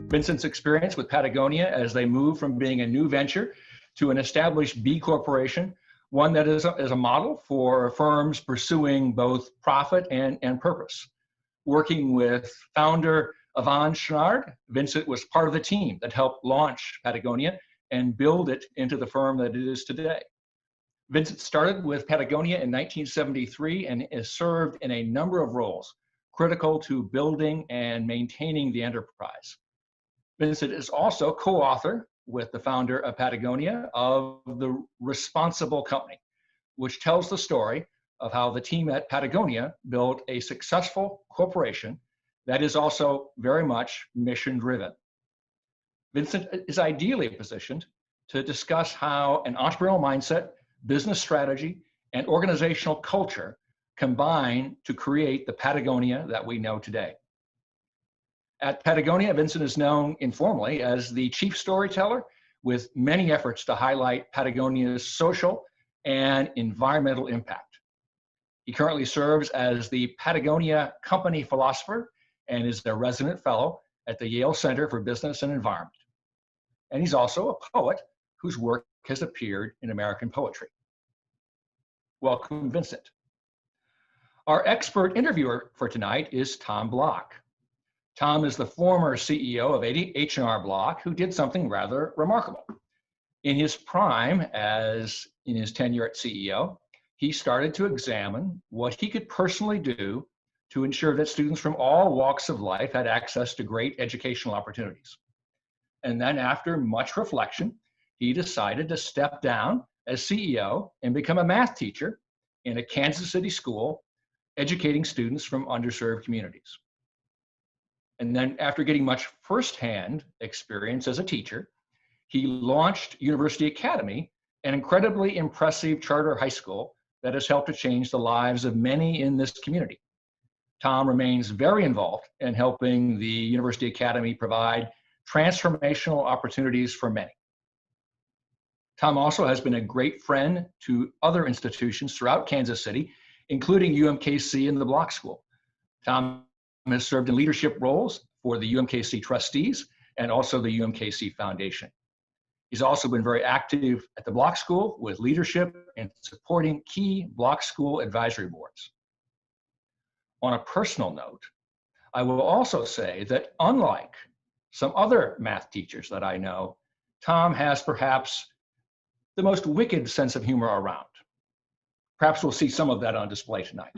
Vincent's experience with Patagonia as they move from being a new venture to an established B Corporation, one that is a model for firms pursuing both profit and purpose. Working with founder Yvonne Schnard, Vincent was part of the team that helped launch Patagonia and build it into the firm that it is today. Vincent started with Patagonia in 1973 and has served in a number of roles critical to building and maintaining the enterprise. Vincent is also co-author with the founder of Patagonia of The Responsible Company, which tells the story of how the team at Patagonia built a successful corporation that is also very much mission-driven. Vincent is ideally positioned to discuss how an entrepreneurial mindset, business strategy, and organizational culture combine to create the Patagonia that we know today. At Patagonia, Vincent is known informally as the chief storyteller, with many efforts to highlight Patagonia's social and environmental impact. He currently serves as the Patagonia Company Philosopher and is a resident fellow at the Yale Center for Business and Environment. And he's also a poet whose work has appeared in American poetry. Welcome, Vincent. Our expert interviewer for tonight is Tom Bloch. Tom is the former CEO of H&R Bloch, who did something rather remarkable. In his prime, as in his tenure at CEO, he started to examine what he could personally do to ensure that students from all walks of life had access to great educational opportunities. And then after much reflection, he decided to step down as CEO and become a math teacher in a Kansas City school, educating students from underserved communities. And then after getting much firsthand experience as a teacher, he launched University Academy, an incredibly impressive charter high school that has helped to change the lives of many in this community. Tom remains very involved in helping the University Academy provide transformational opportunities for many. Tom also has been a great friend to other institutions throughout Kansas City, including UMKC and the Bloch School. Tom has served in leadership roles for the UMKC trustees and also the UMKC Foundation. He's also been very active at the Bloch School with leadership and supporting key Bloch School advisory boards. On a personal note, I will also say that unlike some other math teachers that I know, Tom has perhaps the most wicked sense of humor around. Perhaps we'll see some of that on display tonight.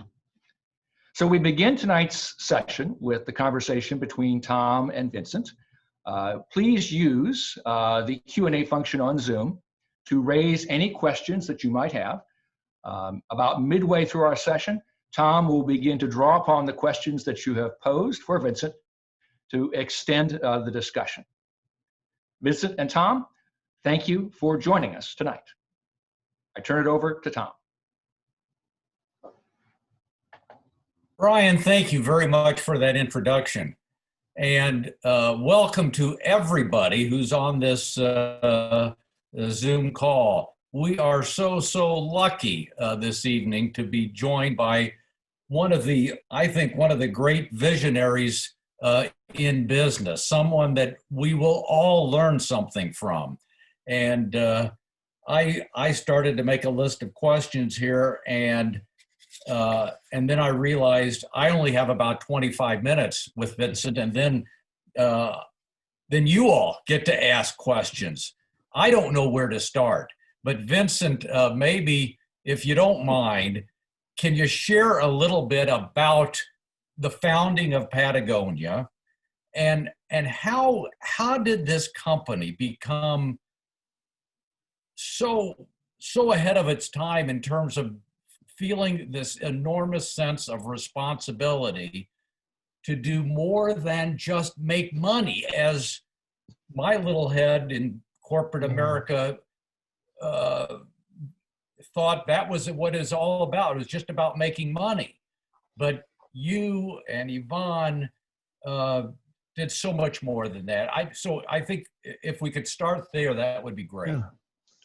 So we begin tonight's session with the conversation between Tom and Vincent. Please use the Q&A function on Zoom to raise any questions that you might have. About midway through our session, Tom will begin to draw upon the questions that you have posed for Vincent to extend the discussion. Vincent and Tom, thank you for joining us tonight. I turn it over to Tom. Brian, thank you very much for that introduction. And welcome to everybody who's on this Zoom call. We are so lucky this evening to be joined by I think one of the great visionaries in business, someone that we will all learn something from. And I started to make a list of questions here, and then I realized I only have about 25 minutes with Vincent, and then you all get to ask questions. I don't know where to start, but Vincent, maybe if you don't mind, can you share a little bit about the founding of Patagonia, and how did this company become so ahead of its time in terms of feeling this enormous sense of responsibility to do more than just make money, as my little head in corporate America thought that was what it's all about. It was just about making money. But you and Yvonne did so much more than that. So I think if we could start there, that would be great. Yeah.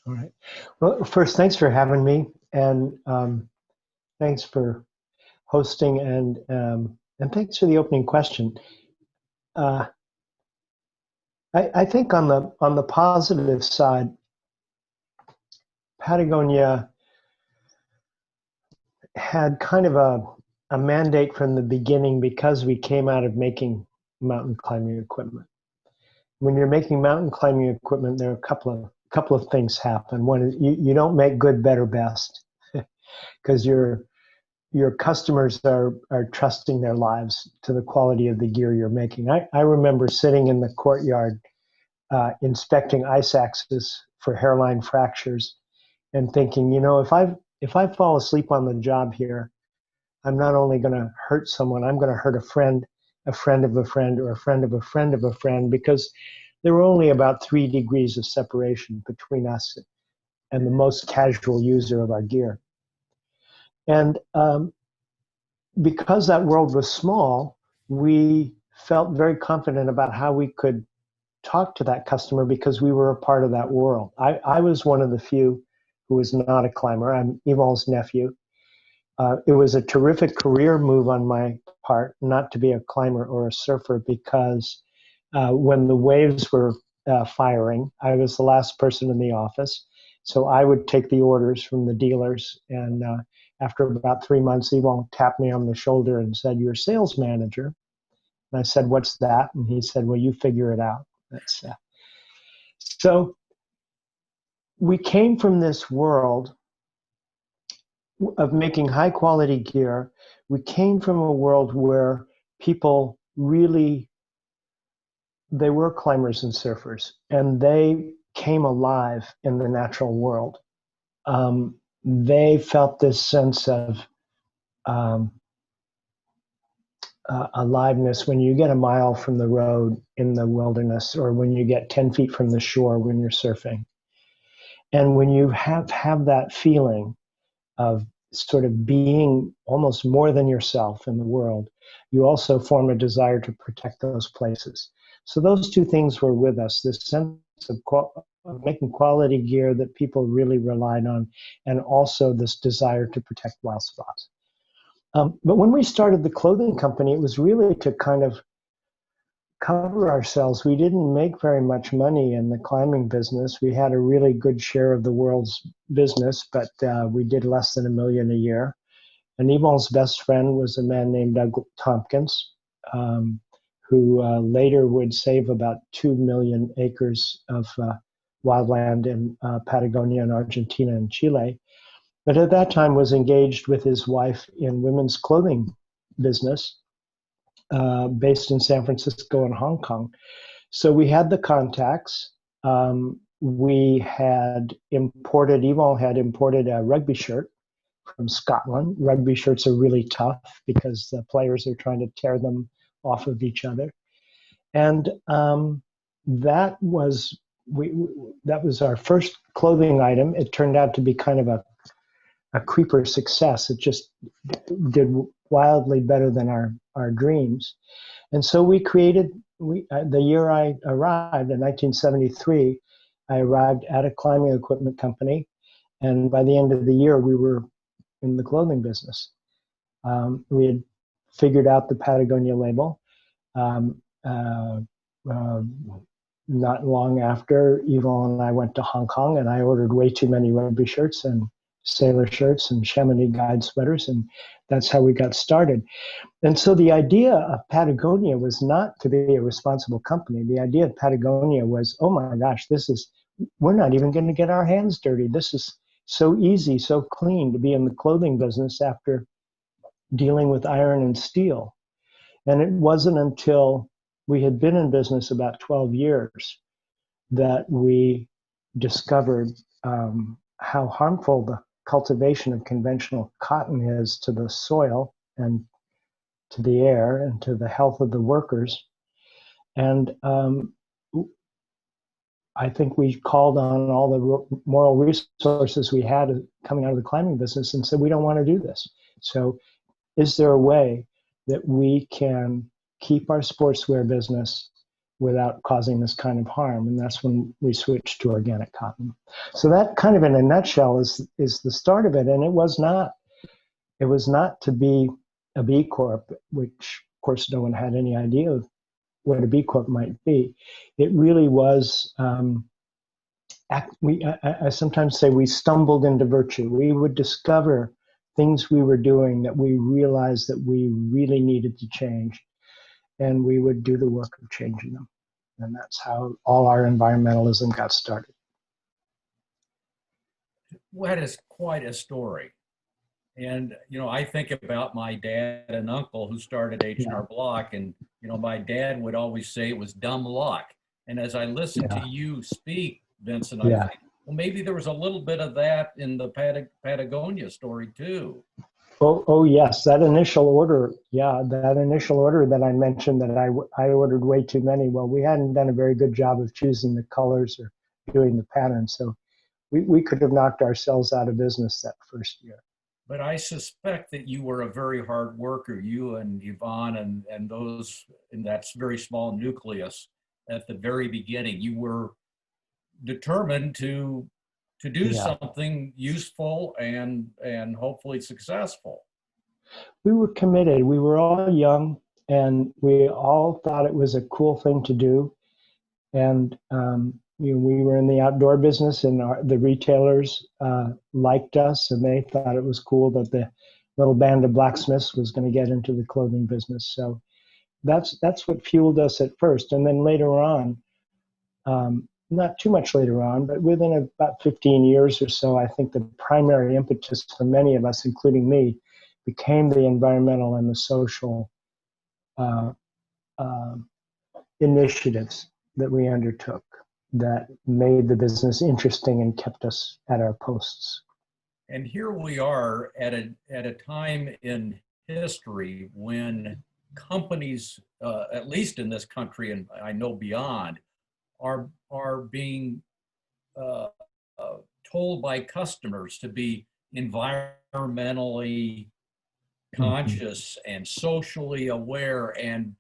All right. Well, first, thanks for having me, and thanks for hosting, and thanks for the opening question. I think on the positive side, Patagonia had kind of a mandate from the beginning because we came out of making mountain climbing equipment. When you're making mountain climbing equipment, there are a couple of things happen. One is you don't make good, better, best because your customers are trusting their lives to the quality of the gear you're making. I remember sitting in the courtyard inspecting ice axes for hairline fractures and thinking, if I fall asleep on the job here, I'm not only going to hurt someone, I'm going to hurt a friend of a friend, or a friend of a friend of a friend, because there were only about 3 degrees of separation between us and the most casual user of our gear. And because that world was small, we felt very confident about how we could talk to that customer because we were a part of that world. I was one of the few who was not a climber. I'm Yvon's nephew. It was a terrific career move on my part not to be a climber or a surfer because when the waves were firing, I was the last person in the office. So I would take the orders from the dealers. And after about 3 months, Yvon tapped me on the shoulder and said, "You're a sales manager." And I said, "What's that?" And he said, "Well, you figure it out." So we came from this world of making high quality gear. We came from a world where people really, they were climbers and surfers, and they came alive in the natural world. They felt this sense of aliveness when you get a mile from the road in the wilderness, or when you get 10 feet from the shore when you're surfing. And when you have that feeling of sort of being almost more than yourself in the world, you also form a desire to protect those places. So those 2 things were with us, this sense of making quality gear that people really relied on, and also this desire to protect wild spots. But when we started the clothing company, it was really to kind of cover ourselves. We didn't make very much money in the climbing business. We had a really good share of the world's business, but we did less than $1 million a year. And Yvon's best friend was a man named Doug Tompkins, who later would save about 2 million acres of wildland in Patagonia and Argentina and Chile. But at that time was engaged with his wife in women's clothing business, based in San Francisco and Hong Kong. So we had the contacts. We had imported, Yvon had imported a rugby shirt from Scotland. Rugby shirts are really tough because the players are trying to tear them off of each other. And that was our first clothing item. It turned out to be kind of a creeper success. It just did wildly better than our dreams. And so we created, the year I arrived in 1973, I arrived at a climbing equipment company. And by the end of the year, we were in the clothing business. We had figured out the Patagonia label. Not long after, Yvon and I went to Hong Kong, and I ordered way too many rugby shirts and sailor shirts and Chamonix guide sweaters, and that's how we got started. And so the idea of Patagonia was not to be a responsible company. The idea of Patagonia was, oh my gosh, we're not even going to get our hands dirty. This is so easy, so clean to be in the clothing business after dealing with iron and steel. And it wasn't until we had been in business about 12 years that we discovered how harmful the cultivation of conventional cotton is to the soil and to the air and to the health of the workers. And I think we called on all the moral resources we had coming out of the climbing business and said, we don't want to do this. So is there a way that we can keep our sportswear business without causing this kind of harm? And that's when we switched to organic cotton. So that kind of in a nutshell is the start of it. And it was not to be a B Corp, which of course no one had any idea what a B Corp might be. It really was, I sometimes say we stumbled into virtue. We would discover things we were doing that we realized that we really needed to change, and we would do the work of changing them. And that's how all our environmentalism got started. Well, that is quite a story. And, you know, I think about my dad and uncle who started H&R Bloch, and, you know, my dad would always say it was dumb luck. And as I listen to you speak, Vincent, I think, well, maybe there was a little bit of that in the Patagonia story too. Oh yes, that initial order. Yeah, that initial order that I mentioned that I ordered way too many. Well, we hadn't done a very good job of choosing the colors or doing the patterns. So we could have knocked ourselves out of business that first year. But I suspect that you were a very hard worker, you and Yvonne and those in that very small nucleus at the very beginning. You were determined to do something useful and hopefully successful. We were committed. We were all young, and we all thought it was a cool thing to do. And we were in the outdoor business, and the retailers liked us, and they thought it was cool that the little band of blacksmiths was going to get into the clothing business. So that's what fueled us at first. And then later on, not too much later on, but within about 15 years or so, I think the primary impetus for many of us, including me, became the environmental and the social initiatives that we undertook that made the business interesting and kept us at our posts. And here we are at a time in history when companies, at least in this country, and I know beyond, are being told by customers to be environmentally conscious and socially aware and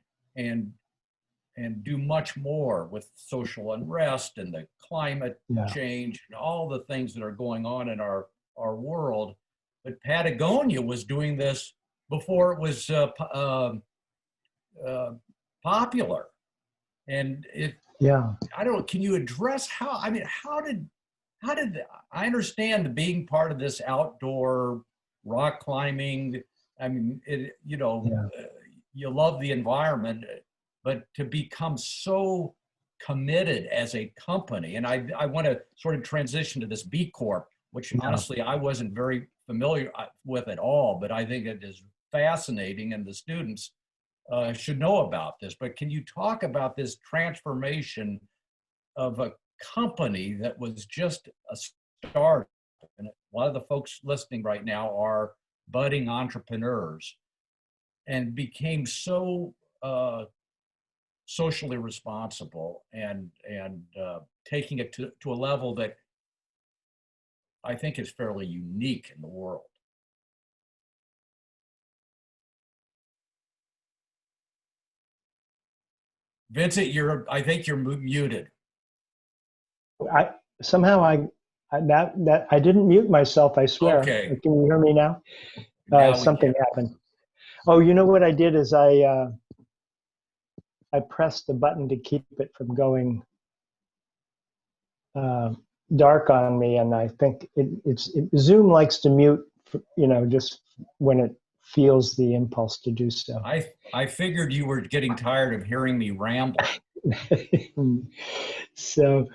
do much more with social unrest and the climate change and all the things that are going on in our world. But Patagonia was doing this before it was popular. And I don't know, can you address how did I understand being part of this outdoor rock climbing? I mean, you love the environment, but to become so committed as a company, and I want to sort of transition to this B Corp, which honestly I wasn't very familiar with at all, but I think it is fascinating, and the students should know about this. But can you talk about this transformation of a company that was just a start? And a lot of the folks listening right now are budding entrepreneurs, and became so socially responsible and taking it to a level that I think is fairly unique in the world. Vincent, I think you're muted. I didn't mute myself, I swear. Okay. Can you hear me now? Something happened. Oh, you know what I did is I pressed the button to keep it from going dark on me, and I think Zoom likes to mute, just when it feels the impulse to do so. I figured you were getting tired of hearing me ramble. So,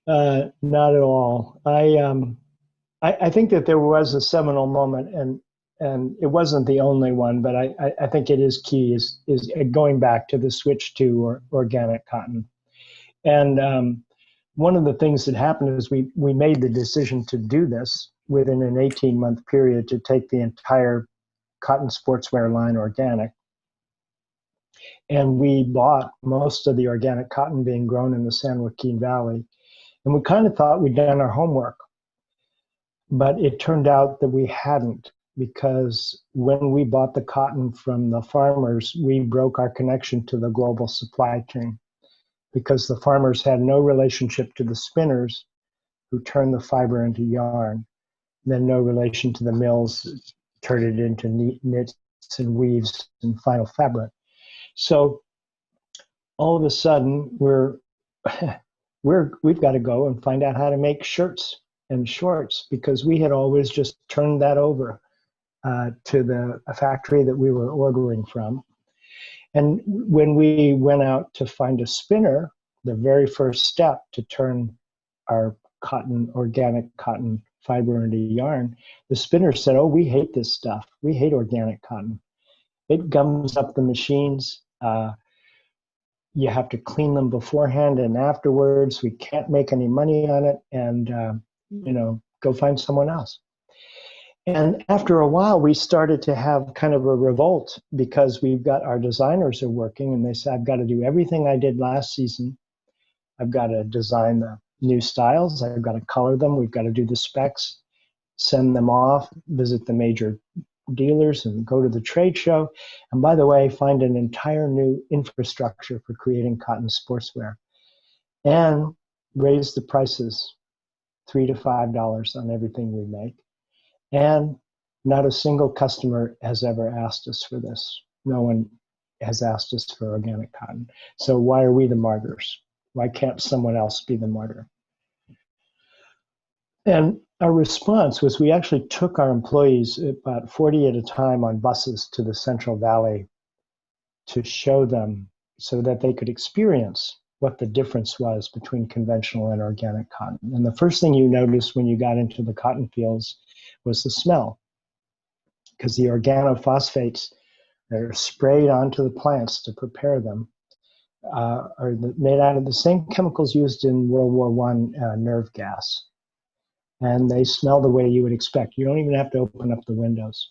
not at all. I think that there was a seminal moment, and it wasn't the only one, but I think it is key is going back to the switch to organic cotton. And one of the things that happened is we made the decision to do this within an 18-month period, to take the entire cotton sportswear line organic. And we bought most of the organic cotton being grown in the San Joaquin Valley. And we kind of thought we'd done our homework. But it turned out that we hadn't, because when we bought the cotton from the farmers, we broke our connection to the global supply chain, because the farmers had no relationship to the spinners who turned the fiber into yarn, then no relation to the mills that turned it into knits and weaves and final fabric. So all of a sudden we've got to go and find out how to make shirts and shorts, because we had always just turned that over to the factory that we were ordering from. And when we went out to find a spinner, the very first step to turn our organic cotton fiber into yarn, the spinner said, "Oh, we hate this stuff. We hate organic cotton. It gums up the machines. You have to clean them beforehand and afterwards. We can't make any money on it, and go find someone else." And after a while, we started to have kind of a revolt, because our designers are working, and they said, "I've got to do everything I did last season. I've got to design the new styles. I've got to color them. We've got to do the specs, send them off, visit the major dealers, and go to the trade show. And by the way, find an entire new infrastructure for creating cotton sportswear, and raise the prices $3 to $5 on everything we make. And not a single customer has ever asked us for this. No one has asked us for organic cotton. So why are we the martyrs? Why can't someone else be the martyr?" And our response was, we actually took our employees, about 40 at a time, on buses to the Central Valley to show them, so that they could experience what the difference was between conventional and organic cotton. And the first thing you noticed when you got into the cotton fields was the smell, because the organophosphates that are sprayed onto the plants to prepare them are made out of the same chemicals used in World War I nerve gas. And they smell the way you would expect. You don't even have to open up the windows.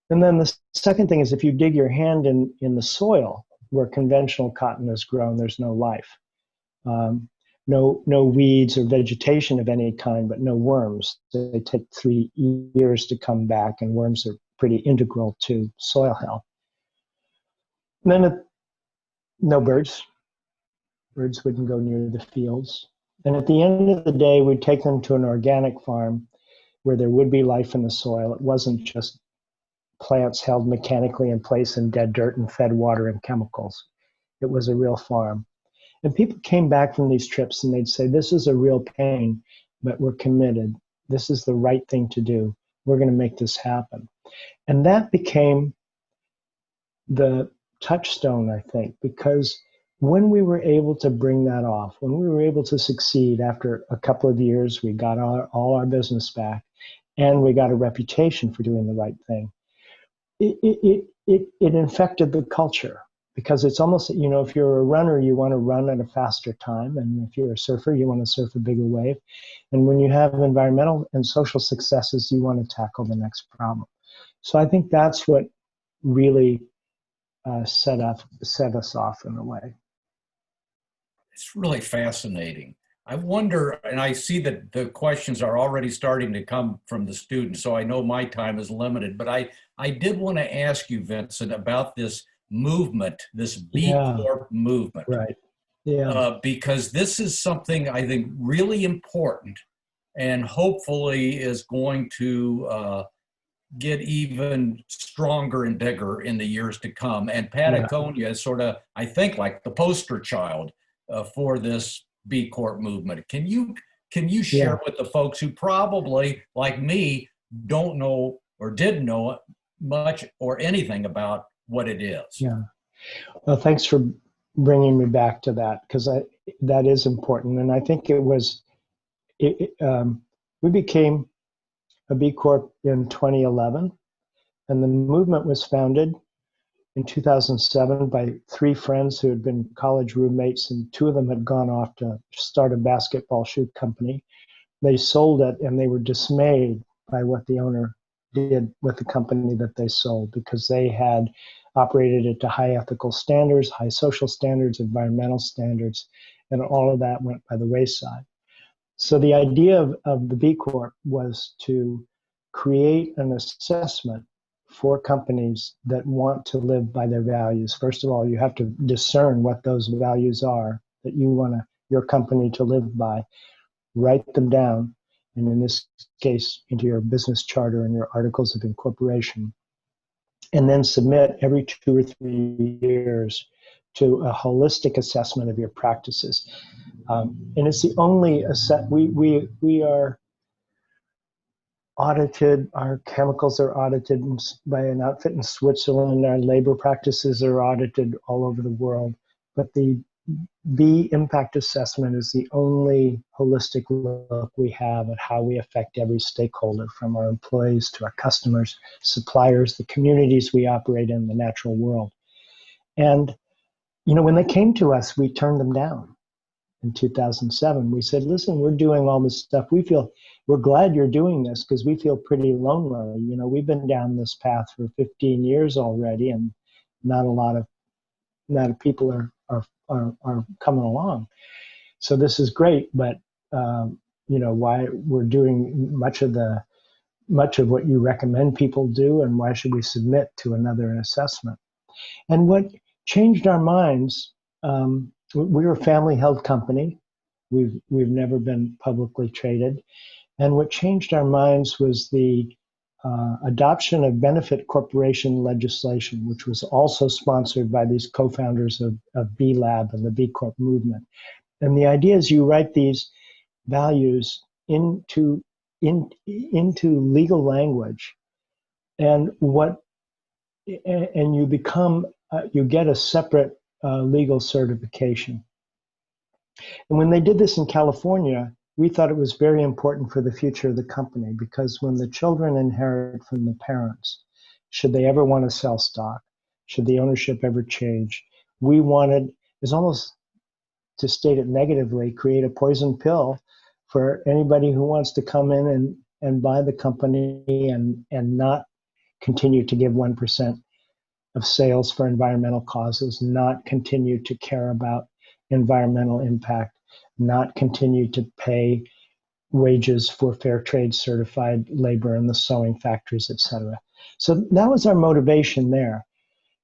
And then the second thing is, if you dig your hand in the soil where conventional cotton is grown, there's no life. No weeds or vegetation of any kind, but no worms. They take 3 years to come back, and worms are pretty integral to soil health. And then no birds. Birds wouldn't go near the fields. And at the end of the day, we'd take them to an organic farm where there would be life in the soil. It wasn't just plants held mechanically in place in dead dirt and fed water and chemicals. It was a real farm. And people came back from these trips and they'd say, "This is a real pain, but we're committed. This is the right thing to do. We're going to make this happen." And that became the touchstone, I think, because when we were able to bring that off, when we were able to succeed after a couple of years, we got all our business back, and we got a reputation for doing the right thing. It infected the culture, because it's almost, if you're a runner, you want to run at a faster time. And if you're a surfer, you want to surf a bigger wave. And when you have environmental and social successes, you want to tackle the next problem. So I think that's what really set us off in a way. It's really fascinating. I wonder, and I see that the questions are already starting to come from the students, so I know my time is limited, but I did want to ask you, Vincent, about this movement, this B Corp movement. Right. Yeah. Because this is something I think really important, and hopefully is going to get even stronger and bigger in the years to come. And Patagonia is sort of, I think, like the poster child for this B Corp movement. Can you share with the folks who probably, like me, don't know or didn't know much or anything about what it is? Yeah. Well, thanks for bringing me back to that, because that is important. And I think we became a B Corp in 2011, and the movement was founded in 2007 by 3 friends who had been college roommates, and 2 of them had gone off to start a basketball shoe company. They sold it, and they were dismayed by what the owner did with the company that they sold, because they had operated it to high ethical standards, high social standards, environmental standards, and all of that went by the wayside. So the idea of the B Corp was to create an assessment for companies that want to live by their values. First of all, you have to discern what those values are that you want your company to live by, write them down, and in this case, into your business charter and your articles of incorporation, and then submit every 2 or 3 years to a holistic assessment of your practices. And it's the only we are audited. Our chemicals are audited by an outfit in Switzerland. Our labor practices are audited all over the world. But the bee impact assessment is the only holistic look we have at how we affect every stakeholder, from our employees to our customers, suppliers, the communities we operate in, the natural world. And, when they came to us, we turned them down. In 2007, we said, listen, we're doing all this stuff. We're glad you're doing this because we feel pretty lonely. We've been down this path for 15 years already, and not a lot of people are coming along. So this is great, but why we're doing much of what you recommend people do, and why should we submit to another assessment? And what changed our minds, we're a family-held company. We've never been publicly traded. And what changed our minds was the adoption of benefit corporation legislation, which was also sponsored by these co-founders of B Lab and the B Corp movement. And the idea is you write these values into legal language, and you become you get a separate legal certification. And when they did this in California, we thought it was very important for the future of the company, because when the children inherit from the parents, should they ever want to sell stock, should the ownership ever change, we wanted, it's almost, to state it negatively, create a poison pill for anybody who wants to come in and buy the company and not continue to give 1% of sales for environmental causes, not continue to care about environmental impact, not continue to pay wages for fair trade certified labor in the sewing factories, et cetera. So that was our motivation there.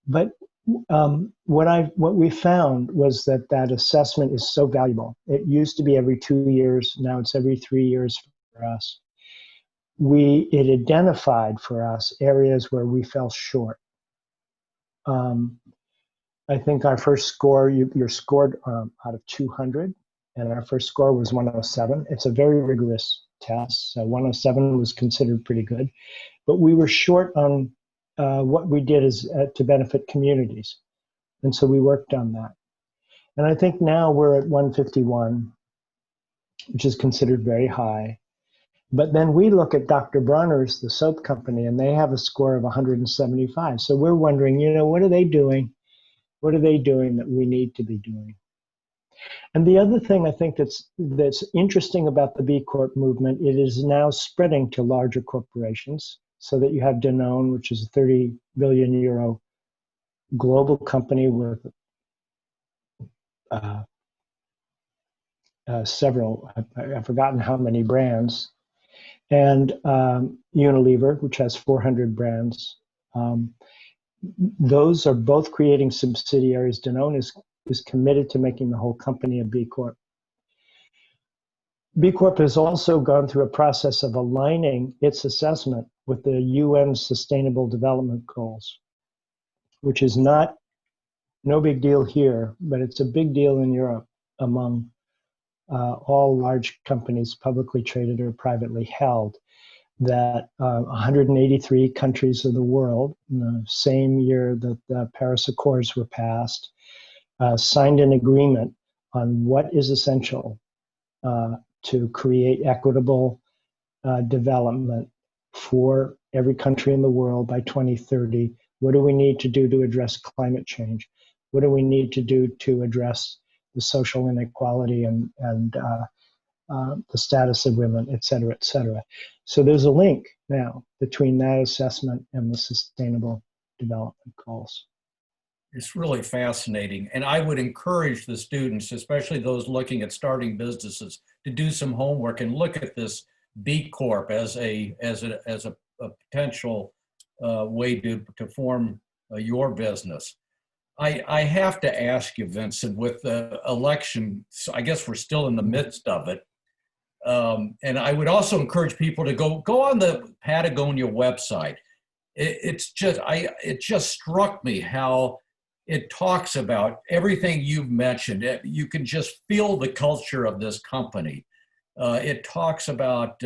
But what we found was that assessment is so valuable. It used to be every 2 years. Now it's every 3 years for us. It identified for us areas where we fell short. I think our first score, you're scored out of 200, and our first score was 107. It's a very rigorous test. So 107 was considered pretty good, but we were short on what we did is to benefit communities. And so we worked on that. And I think now we're at 151, which is considered very high. But then we look at Dr. Bronner's, the soap company, and they have a score of 175. So we're wondering, what are they doing? What are they doing that we need to be doing? And the other thing I think that's interesting about the B Corp movement, it is now spreading to larger corporations, so that you have Danone, which is a 30 billion euro global company with several, I've forgotten how many brands, and Unilever, which has 400 brands. Those are both creating subsidiaries. Danone is committed to making the whole company a B Corp. B Corp has also gone through a process of aligning its assessment with the UN Sustainable Development Goals, which is no big deal here, but it's a big deal in Europe among all large companies, publicly traded or privately held, that 183 countries of the world, in the same year that the Paris Accords were passed, signed an agreement on what is essential to create equitable development for every country in the world by 2030. What do we need to do to address climate change? What do we need to do to address the social inequality and the status of women, et cetera, et cetera? So there's a link now between that assessment and the Sustainable Development Goals. It's really fascinating. And I would encourage the students, especially those looking at starting businesses, to do some homework and look at this B Corp as a potential way to form your business. I have to ask you, Vincent, with the election, so I guess we're still in the midst of it. And I would also encourage people to go on the Patagonia website. It just struck me how it talks about everything you've mentioned. You can just feel the culture of this company. It talks about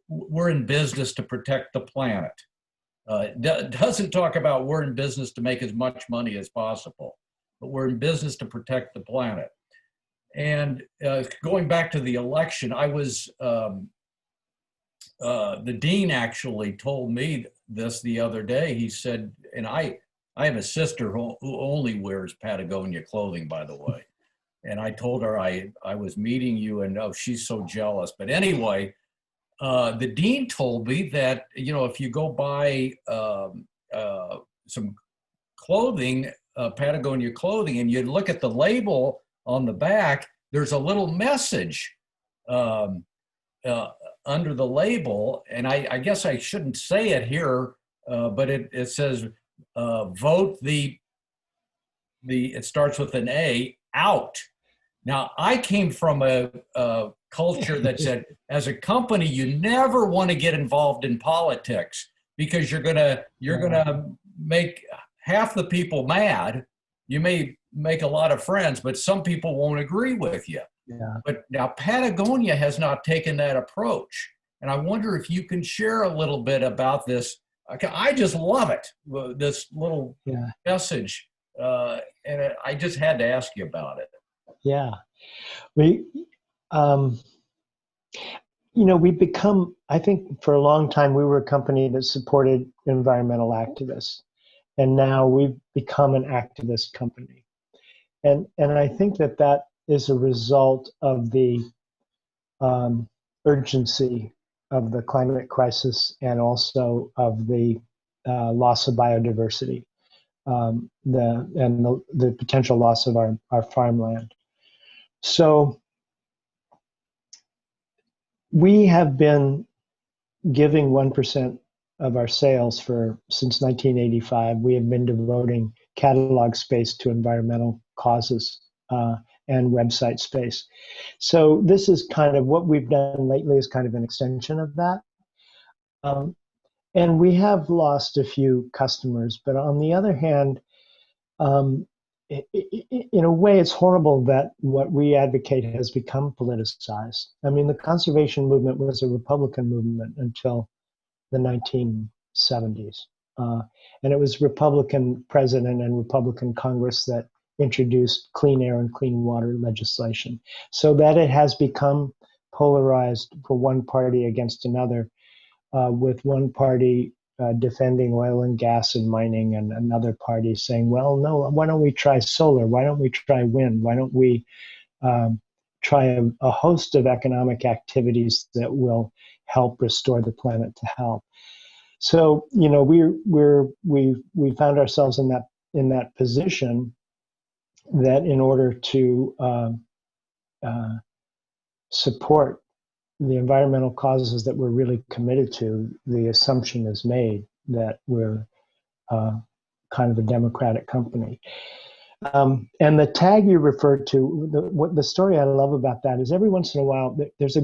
we're in business to protect the planet. It doesn't talk about we're in business to make as much money as possible, but we're in business to protect the planet. And going back to the election, I was, the dean actually told me this the other day. He said, and I have a sister who only wears Patagonia clothing, by the way. And I told her I was meeting you, and oh, she's so jealous. But anyway, the dean told me that, you know, if you go buy some clothing, Patagonia clothing, and you look at the label on the back, there's a little message under the label. And I guess I shouldn't say it here, but it says, vote it starts with an A, out. Now, I came from a culture that said, as a company, you never want to get involved in politics because you're gonna make half the people mad. You may make a lot of friends, but some people won't agree with you. Yeah. But now Patagonia has not taken that approach. And I wonder if you can share a little bit about this. I just love it, this little message. And I just had to ask you about it. Yeah. We, we've become, I think for a long time, we were a company that supported environmental activists. And now we've become an activist company. And I think that is a result of the urgency of the climate crisis and also of the loss of biodiversity, the potential loss of our farmland. So we have been giving 1% of our sales since 1985. We have been devoting catalog space to environmental causes and website space. So this is kind of what we've done lately is kind of an extension of that. And we have lost a few customers, but on the other hand, in a way, it's horrible that what we advocate has become politicized. I mean, the conservation movement was a Republican movement until the 1970s. And it was Republican president and Republican Congress that introduced clean air and clean water legislation, so that it has become polarized for one party against another, with one party defending oil and gas and mining, and another party saying, well, no, why don't we try solar? Why don't we try wind? Why don't we try a host of economic activities that will help restore the planet to health? So, we found ourselves in that position that in order to support the environmental causes that we're really committed to, the assumption is made that we're kind of a democratic company. And the tag you referred to, the story I love about that is every once in a while, there's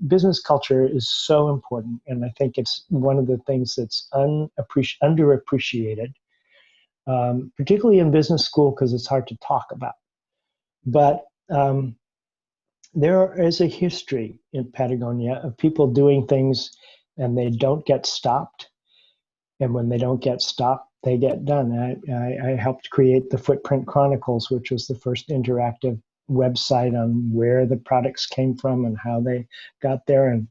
business culture is so important. And I think it's one of the things that's underappreciated, particularly in business school, because it's hard to talk about. But there is a history in Patagonia of people doing things and they don't get stopped. And when they don't get stopped, they get done. I helped create the Footprint Chronicles, which was the first interactive website on where the products came from and how they got there and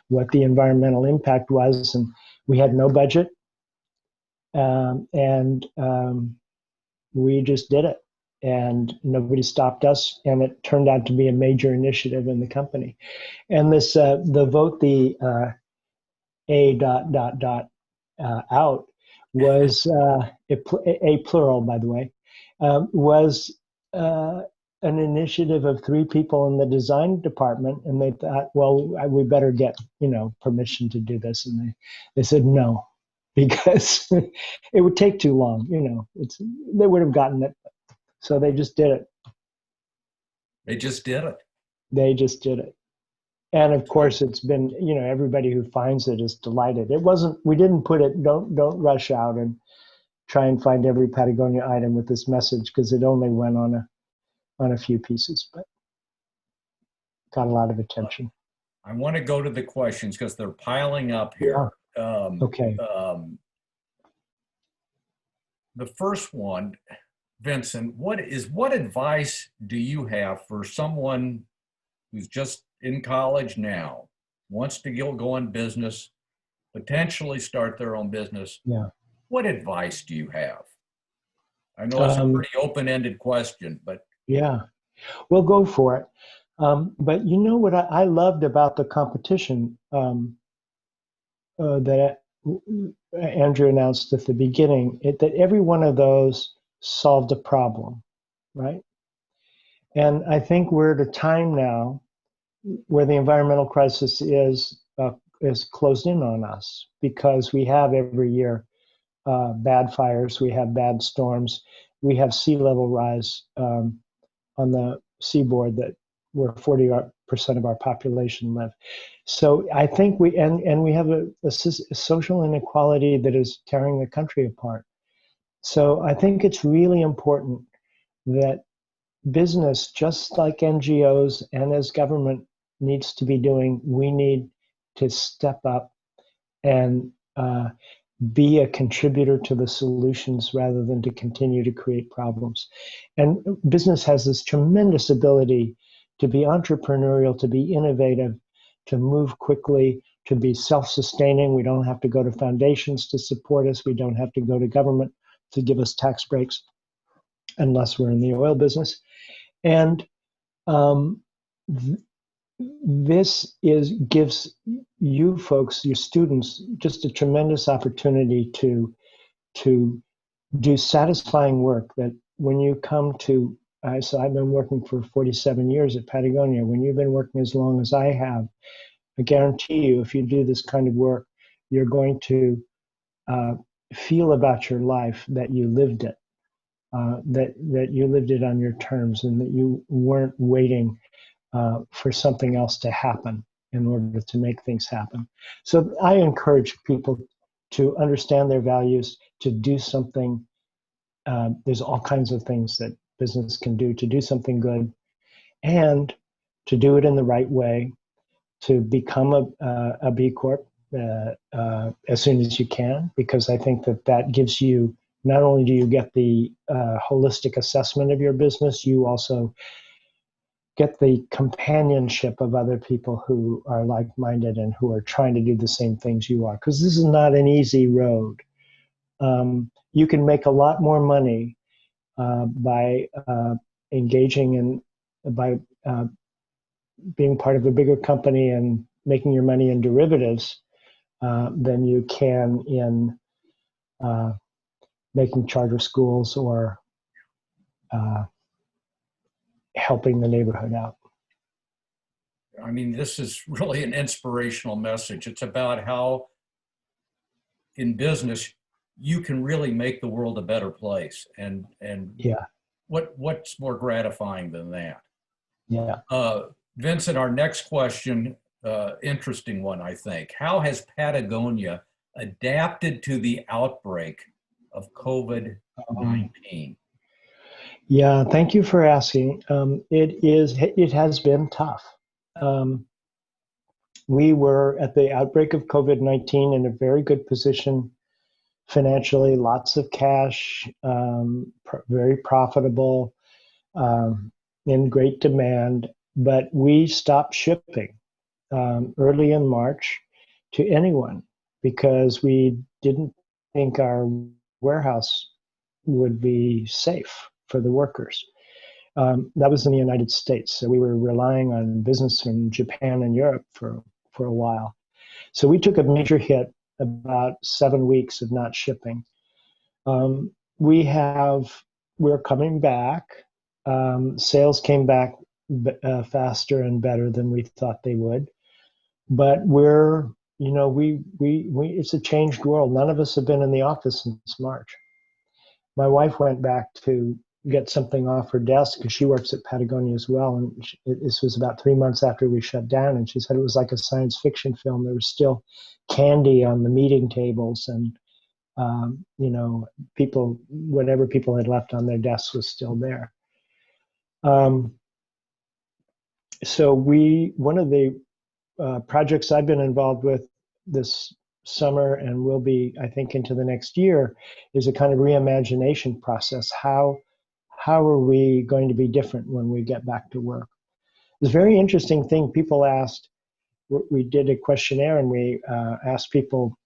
what the environmental impact was. And we had no budget. And we just did it. And nobody stopped us, and it turned out to be a major initiative in the company. And this, the vote the out was a plural, by the way, was an initiative of 3 people in the design department, and they thought, well, we better get permission to do this, and they said no, because it would take too long. They would have gotten it. So they just did it. They just did it. They just did it. And of course, it's been, everybody who finds it is delighted. We didn't put it, don't rush out and try and find every Patagonia item with this message because it only went on a few pieces, but got a lot of attention. I want to go to the questions because they're piling up here. Okay. The first one, Vincent, what advice do you have for someone who's just in college now, wants to go in business, potentially start their own business? Yeah. What advice do you have? I know it's a pretty open-ended question, but yeah, well, go for it. But you know what I loved about the competition that Andrew announced at the beginning, that every one of those solved a problem, right? And I think we're at a time now where the environmental crisis is closed in on us because we have every year bad fires, we have bad storms, we have sea level rise on the seaboard where 40% of our population live. So I think we have a social inequality that is tearing the country apart. So I think it's really important that business, just like NGOs and as government needs to be doing, we need to step up and be a contributor to the solutions rather than to continue to create problems. And business has this tremendous ability to be entrepreneurial, to be innovative, to move quickly, to be self-sustaining. We don't have to go to foundations to support us. We don't have to go to government to give us tax breaks unless we're in the oil business. And this gives you folks, your students, just a tremendous opportunity to do satisfying work that when you come to, so I've been working for 47 years at Patagonia. When you've been working as long as I have, I guarantee you, if you do this kind of work, you're going to feel about your life that you lived it, that you lived it on your terms, and that you weren't waiting for something else to happen in order to make things happen. So I encourage people to understand their values, to do something. There's all kinds of things that business can do to do something good, and to do it in the right way, to become a B Corp as soon as you can, because I think that gives you, not only do you get the holistic assessment of your business, you also get the companionship of other people who are like-minded and who are trying to do the same things you are, because this is not an easy road. You can make a lot more money by engaging in, by being part of a bigger company and making your money in derivatives than you can in making charter schools or helping the neighborhood out. I mean, this is really an inspirational message. It's about how in business you can really make the world a better place. And yeah, what's more gratifying than that? Yeah. Vincent, our next question, interesting one, I think. How has Patagonia adapted to the outbreak of COVID-19? Yeah, thank you for asking. It has been tough. We were at the outbreak of COVID-19 in a very good position financially, lots of cash, very profitable, in great demand, but we stopped shipping early in March to anyone because we didn't think our warehouse would be safe for the workers. That was in the United States. So we were relying on business from Japan and Europe for a while. So we took a major hit, about 7 weeks of not shipping. We're coming back. Sales came back faster and better than we thought they would. But it's a changed world. None of us have been in the office since March. My wife went back to get something off her desk because she works at Patagonia as well. And this was about 3 months after we shut down. And she said it was like a science fiction film. There was still candy on the meeting tables and You know, people, whatever people had left on their desks was still there. So one of the projects I've been involved with this summer and will be, I think, into the next year, is a kind of reimagination process. How are we going to be different when we get back to work? It's a very interesting thing. People asked, we did a questionnaire and we asked people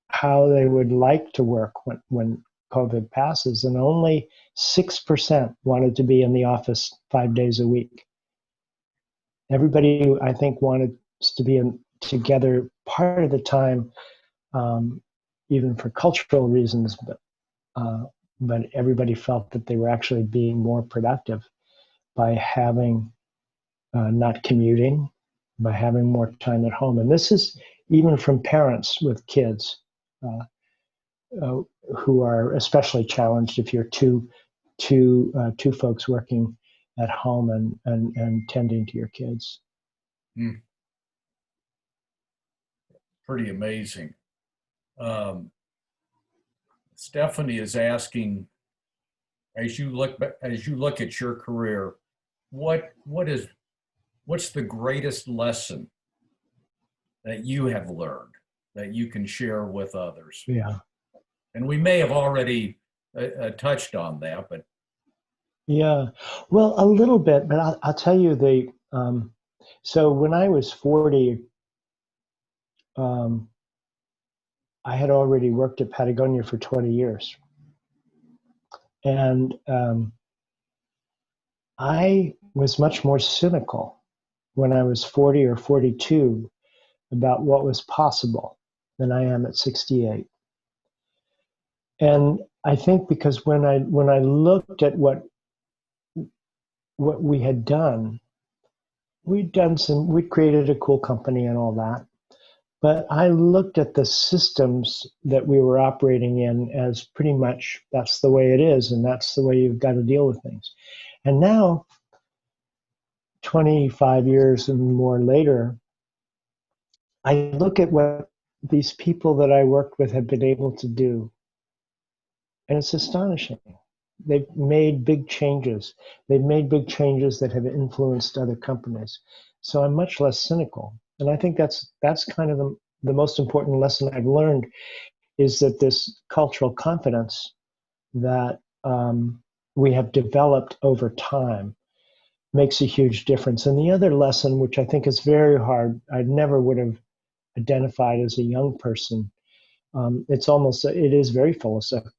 how they would like to work when COVID passes, and only 6% wanted to be in the office 5 days a week. Everybody, I think, wanted to be together part of the time, even for cultural reasons, but everybody felt that they were actually being more productive by having not commuting, by having more time at home. And this is even from parents with kids who are especially challenged if you're two folks working at home and tending to your kids. Pretty amazing. Stephanie is asking, as you look at your career, what's the greatest lesson that you have learned that you can share with others? Yeah. And we may have already touched on that, but yeah, well, a little bit, but I'll tell you so when I was 40, I had already worked at Patagonia for 20 years. And I was much more cynical when I was 40 or 42 about what was possible than I am at 68. And I think because when I looked at what we had done, we'd created a cool company and all that. But I looked at the systems that we were operating in as pretty much that's the way it is, and that's the way you've got to deal with things. And now, 25 years and more later, I look at what these people that I worked with have been able to do, and it's astonishing. They've made big changes. They've made big changes that have influenced other companies. So I'm much less cynical. And I think that's kind of the most important lesson I've learned, is that this cultural confidence that we have developed over time makes a huge difference. And the other lesson, which I think is very hard, I never would have identified as a young person, it is very philosophical.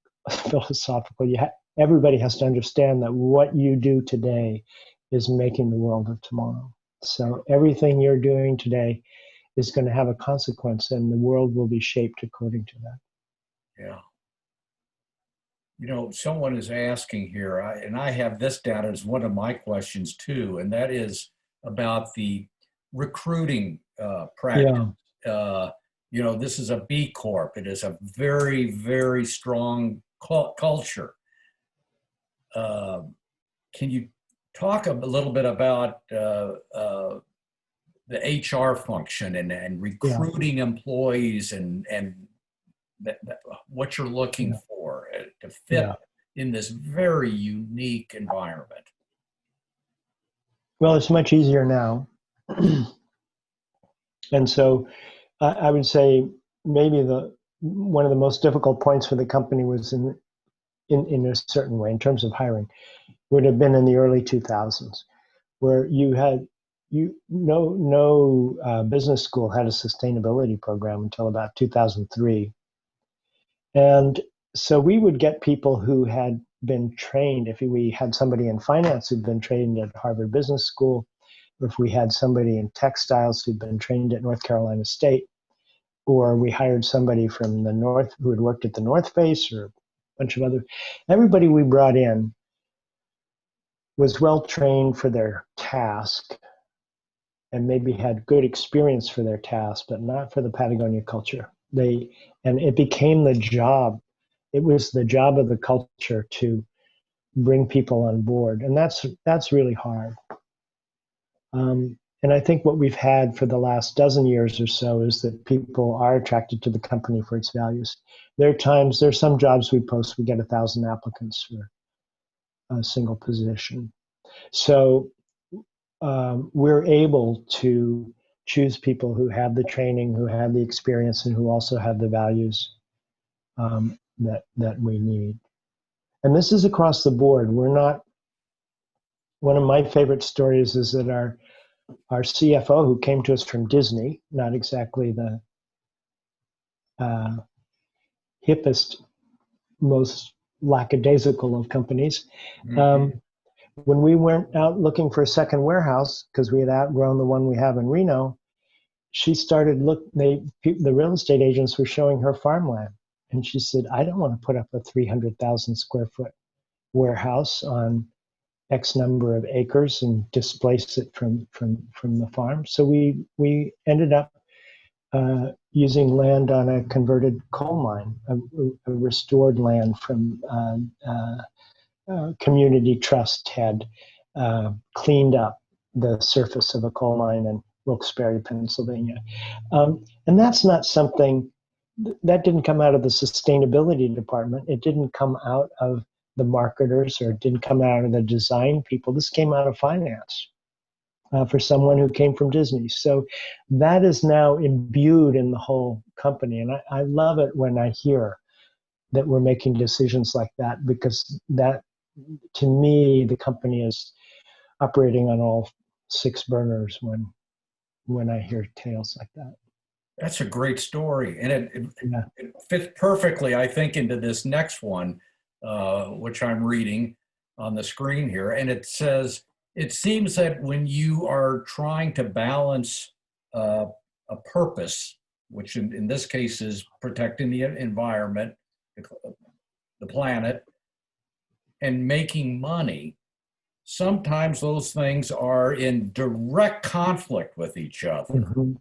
Everybody has to understand that what you do today is making the world of tomorrow. So everything you're doing today is going to have a consequence, and the world will be shaped according to that. Yeah. You know, someone is asking here, and I have this down as one of my questions too, and that is about the recruiting practice. Yeah. You know, this is a B Corp. It is a very, very strong culture. Can you talk a little bit about the HR function and recruiting employees and what you're looking for to fit in this very unique environment? Well, it's much easier now. And so I would say maybe one of the most difficult points for the company was in a certain way, in terms of hiring, would have been in the early 2000s, where no business school had a sustainability program until about 2003. And so we would get people who had been trained. If we had somebody in finance who'd been trained at Harvard Business School, or if we had somebody in textiles who'd been trained at North Carolina State, or we hired somebody from the North who had worked at the North Face, or a bunch of other, everybody we brought in was well trained for their task and maybe had good experience for their task, but not for the Patagonia culture. And it became the job. It was the job of the culture to bring people on board, and that's really hard. And I think what we've had for the last dozen years or so is that people are attracted to the company for its values. There's some jobs we post, we get 1,000 applicants for a single position. So we're able to choose people who have the training, who have the experience, and who also have the values that we need. And this is across the board. One of my favorite stories is that our CFO, who came to us from Disney, not exactly the hippest, most lackadaisical of companies, when we went out looking for a second warehouse, because we had outgrown the one we have in Reno, she started the real estate agents were showing her farmland. And she said, I don't want to put up a 300,000 square foot warehouse on X number of acres and displace it from the farm. So we ended up using land on a converted coal mine, a restored land from community trust had cleaned up the surface of a coal mine in Wilkes-Barre, Pennsylvania. And that's not something that didn't come out of the sustainability department. It didn't come out of the marketers, or it didn't come out of the design people. This came out of finance for someone who came from Disney. So that is now imbued in the whole company. And I love it when I hear that we're making decisions like that, because that, to me, the company is operating on all 6 burners when I hear tales like that. That's a great story. And it fits perfectly, I think, into this next one, which I'm reading on the screen here. And it says, it seems that when you are trying to balance a purpose, which in this case is protecting the environment, the planet, and making money, sometimes those things are in direct conflict with each other. Mm-hmm.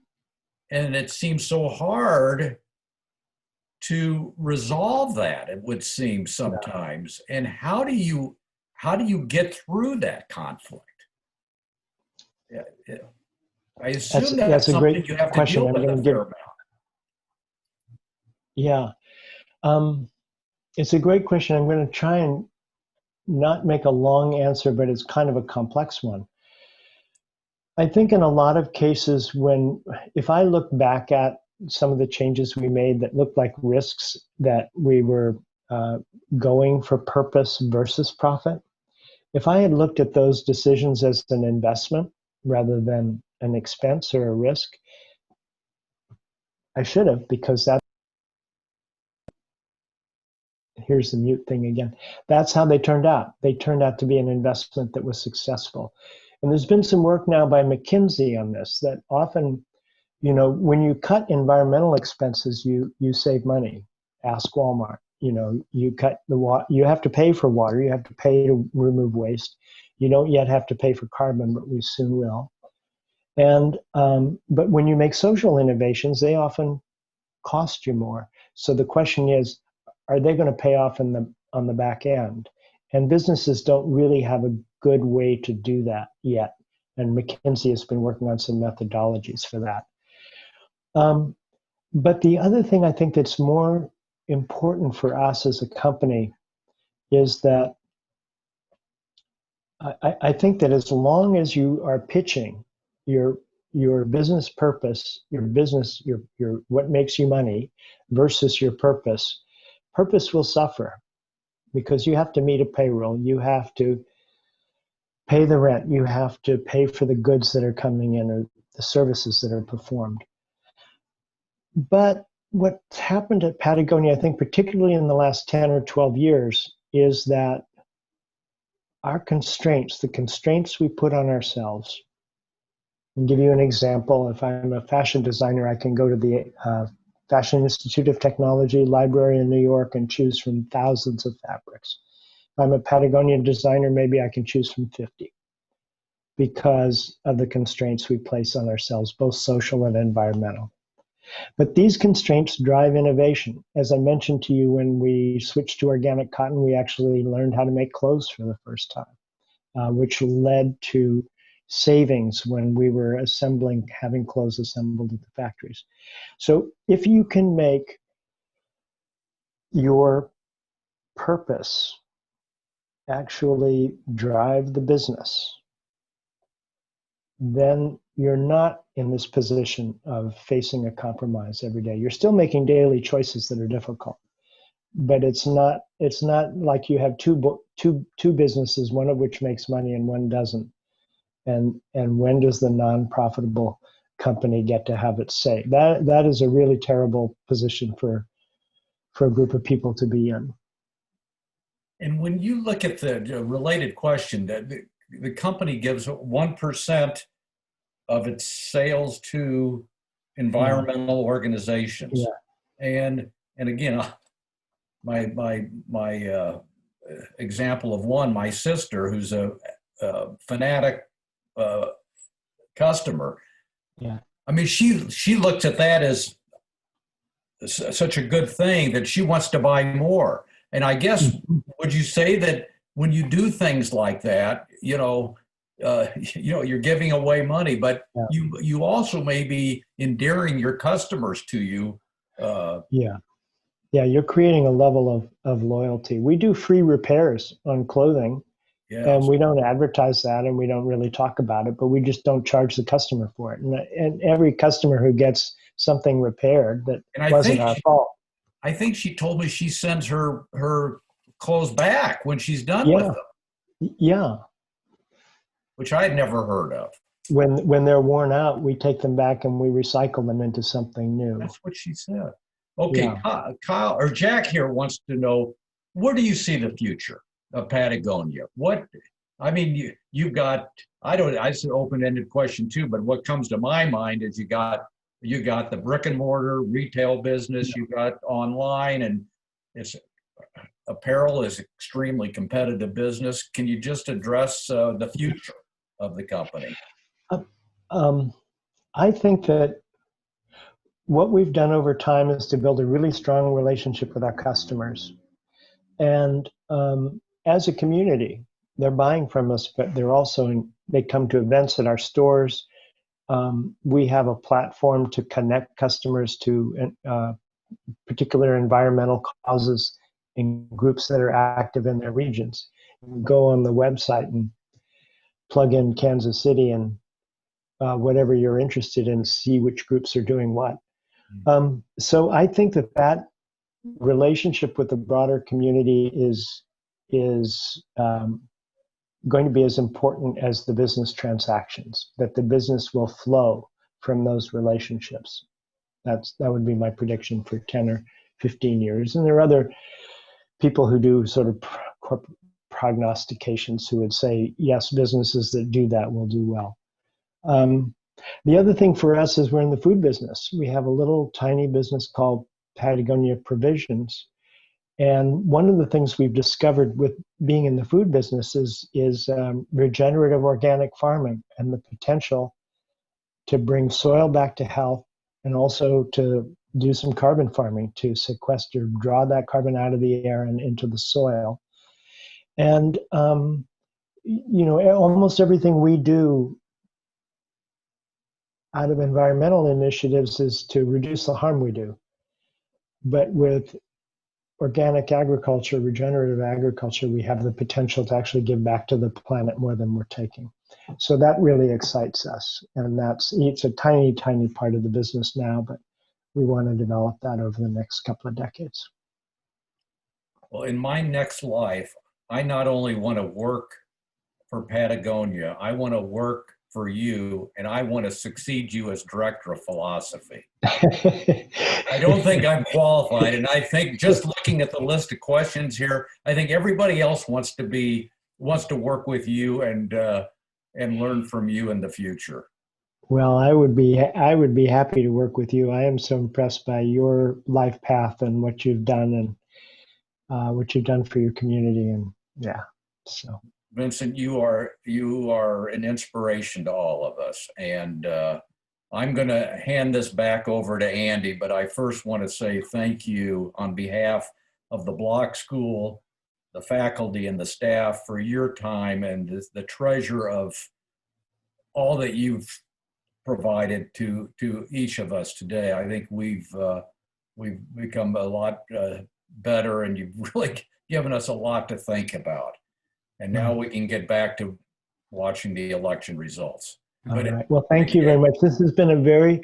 And it seems so hard to resolve that, it would seem sometimes. Yeah. And how do you get through that conflict? Yeah. I assume that's something great you have question. to deal with a fair amount. Yeah. It's a great question. I'm going to try and not make a long answer, but it's kind of a complex one. I think in a lot of cases, if I look back at some of the changes we made that looked like risks, that we were going for purpose versus profit, if I had looked at those decisions as an investment rather than an expense or a risk, I should have, because here's the mute thing again. That's how they turned out. They turned out to be an investment that was successful. And there's been some work now by McKinsey on this, that often, when you cut environmental expenses, you save money. Ask Walmart. You cut the water. You have to pay for water. You have to pay to remove waste. You don't yet have to pay for carbon, but we soon will. And but when you make social innovations, they often cost you more. So the question is, are they going to pay off on the back end? And businesses don't really have a good way to do that yet. And McKinsey has been working on some methodologies for that. But the other thing I think that's more important for us as a company is that I think that as long as you are pitching your business purpose, your business, your what makes you money versus your purpose will suffer, because you have to meet a payroll, you have to pay the rent, you have to pay for the goods that are coming in or the services that are performed. But what's happened at Patagonia, I think particularly in the last 10 or 12 years, is that our constraints, the constraints we put on ourselves. I'll give you an example. If I'm a fashion designer, I can go to the Fashion Institute of Technology library in New York and choose from thousands of fabrics. If I'm a Patagonia designer, maybe I can choose from 50, because of the constraints we place on ourselves, both social and environmental. But these constraints drive innovation. As I mentioned to you, when we switched to organic cotton, we actually learned how to make clothes for the first time, which led to savings when we were having clothes assembled at the factories. So if you can make your purpose actually drive the business, then you're not in this position of facing a compromise every day. You're still making daily choices that are difficult, but it's not like you have two businesses, one of which makes money and one doesn't. And when does the non-profitable company get to have its say? That is a really terrible position for a group of people to be in. And when you look at the related question, the company gives 1% of its sales to environmental organizations. Yeah. And again, my example of one, my sister, who's a fanatic customer. Yeah. I mean, she looks at that as such a good thing that she wants to buy more. And I guess, would you say that when you do things like that, you're giving away money, but you also may be endearing your customers to you. Yeah, you're creating a level of loyalty. We do free repairs on clothing, and we don't advertise that, and we don't really talk about it, but we just don't charge the customer for it. And every customer who gets something repaired that wasn't our fault. I think she told me she sends her clothes back when she's done with them. Yeah. Which I had never heard of. When they're worn out, we take them back and we recycle them into something new. That's what she said. Okay, yeah. Kyle or Jack here wants to know, where do you see the future of Patagonia? You've got, it's an open-ended question too, but what comes to my mind is you got the brick and mortar retail business, you got online, and apparel is extremely competitive business. Can you just address the future of the company? I think that what we've done over time is to build a really strong relationship with our customers. And as a community, they're buying from us, but they come to events at our stores. We have a platform to connect customers to particular environmental causes in groups that are active in their regions. You go on the website and plug in Kansas City and whatever you're interested in, see which groups are doing what. So I think that relationship with the broader community is going to be as important as the business transactions, that the business will flow from those relationships. That would be my prediction for 10 or 15 years. And there are other people who do sort of corporate prognostications who would say, yes, businesses that do that will do well. The other thing for us is we're in the food business. We have a little tiny business called Patagonia Provisions. And one of the things we've discovered with being in the food business is regenerative organic farming and the potential to bring soil back to health and also to do some carbon farming to sequester, draw that carbon out of the air and into the soil. And, almost everything we do out of environmental initiatives is to reduce the harm we do. But with organic agriculture, regenerative agriculture, we have the potential to actually give back to the planet more than we're taking. So that really excites us. And it's a tiny, tiny part of the business now, but we want to develop that over the next couple of decades. Well, in my next life, I not only want to work for Patagonia, I want to work for you, and I want to succeed you as director of philosophy. I don't think I'm qualified, and I think just looking at the list of questions here, I think everybody else wants to work with you and learn from you in the future. Well, I would be happy to work with you. I am so impressed by your life path and what you've done and what you've done for your community, and so. Vincent, you are an inspiration to all of us, and I'm going to hand this back over to Andy, but I first want to say thank you on behalf of the Bloch School, the faculty and the staff for your time and the treasure of all that you've provided to each of us today. I think we've become a lot better, and you've really given us a lot to think about. And now we can get back to watching the election results. All right. Well, thank you very much. This has been a very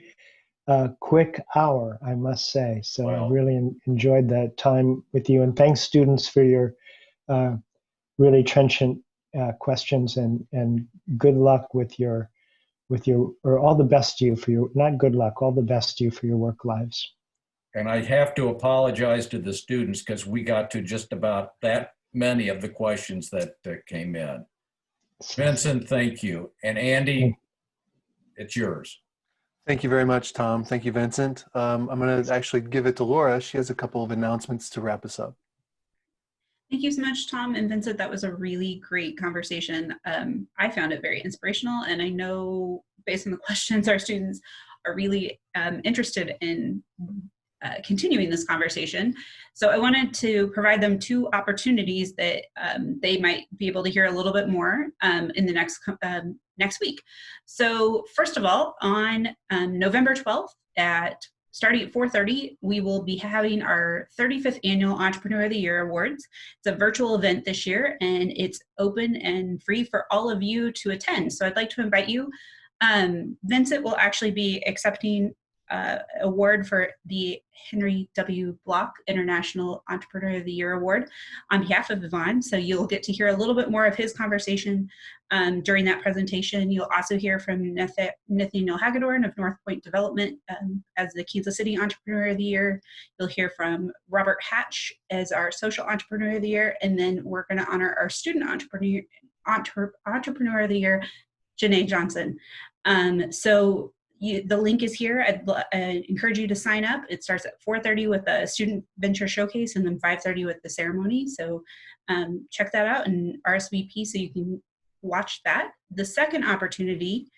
quick hour, I must say. So I really enjoyed that time with you. And thanks, students, for your really trenchant questions, and good luck with your, or all the best to you for your, not good luck, all the best to you for your work lives. And I have to apologize to the students because we got to just about that many of the questions that came in. Vincent, thank you. And Andy, it's yours. Thank you very much, Tom. Thank you, Vincent. I'm going to actually give it to Laura. She has a couple of announcements to wrap us up. Thank you so much, Tom and Vincent. That was a really great conversation. I found it very inspirational, and I know based on the questions, our students are really interested in continuing this conversation. So I wanted to provide them two opportunities that they might be able to hear a little bit more in the next week. So first of all, on November 12th starting at 4:30, we will be having our 35th annual Entrepreneur of the Year Awards. It's a virtual event this year, and it's open and free for all of you to attend. So I'd like to invite you. Vincent will actually be accepting award for the Henry W. Bloch International Entrepreneur of the Year Award on behalf of Yvonne. So you'll get to hear a little bit more of his conversation during that presentation. You'll also hear from Nathaniel Hagedorn of North Point Development as the Kansas City Entrepreneur of the Year. You'll hear from Robert Hatch as our Social Entrepreneur of the Year. And then we're going to honor our Student Entrepreneur of the Year, Janae Johnson. The link is here. I'd encourage you to sign up. It starts at 4:30 with a student venture showcase, and then 5:30 with the ceremony. So check that out and RSVP so you can watch that. The second opportunity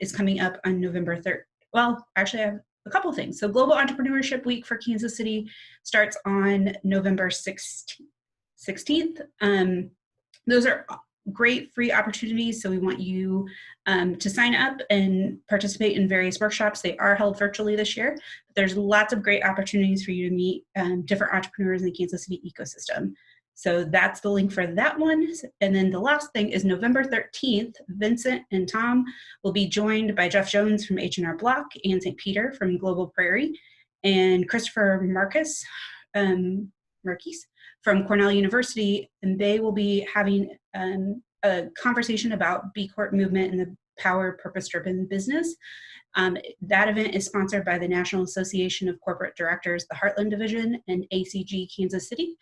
is coming up on November 3rd. Well, actually I have a couple of things. So Global Entrepreneurship Week for Kansas City starts on November 16th. Those are great free opportunities, so we want you to sign up and participate in various workshops. They are held virtually this year, but there's lots of great opportunities for you to meet different entrepreneurs in the Kansas City ecosystem. So that's the link for that one. And then the last thing is November 13th, Vincent and Tom will be joined by Jeff Jones from H&R Block and St. Peter from Global Prairie, and Christopher Marquis from Cornell University, and they will be having a conversation about B Corp movement and the power purpose-driven business. That event is sponsored by the National Association of Corporate Directors, the Heartland Division, and ACG Kansas City.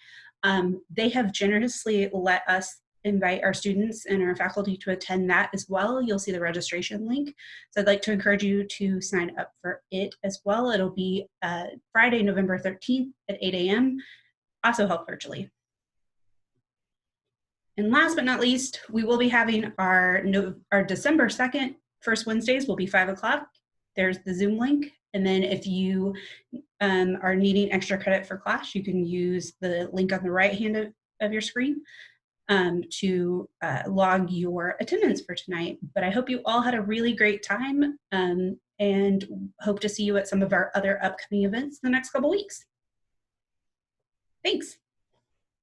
They have generously let us invite our students and our faculty to attend that as well. You'll see the registration link. So I'd like to encourage you to sign up for it as well. It'll be Friday, November 13th at 8 a.m., also held virtually. And last but not least, we will be having our December 2nd, first Wednesdays will be 5 o'clock. There's the Zoom link. And then if you are needing extra credit for class, you can use the link on the right hand of your screen to log your attendance for tonight. But I hope you all had a really great time and hope to see you at some of our other upcoming events in the next couple weeks. Thanks.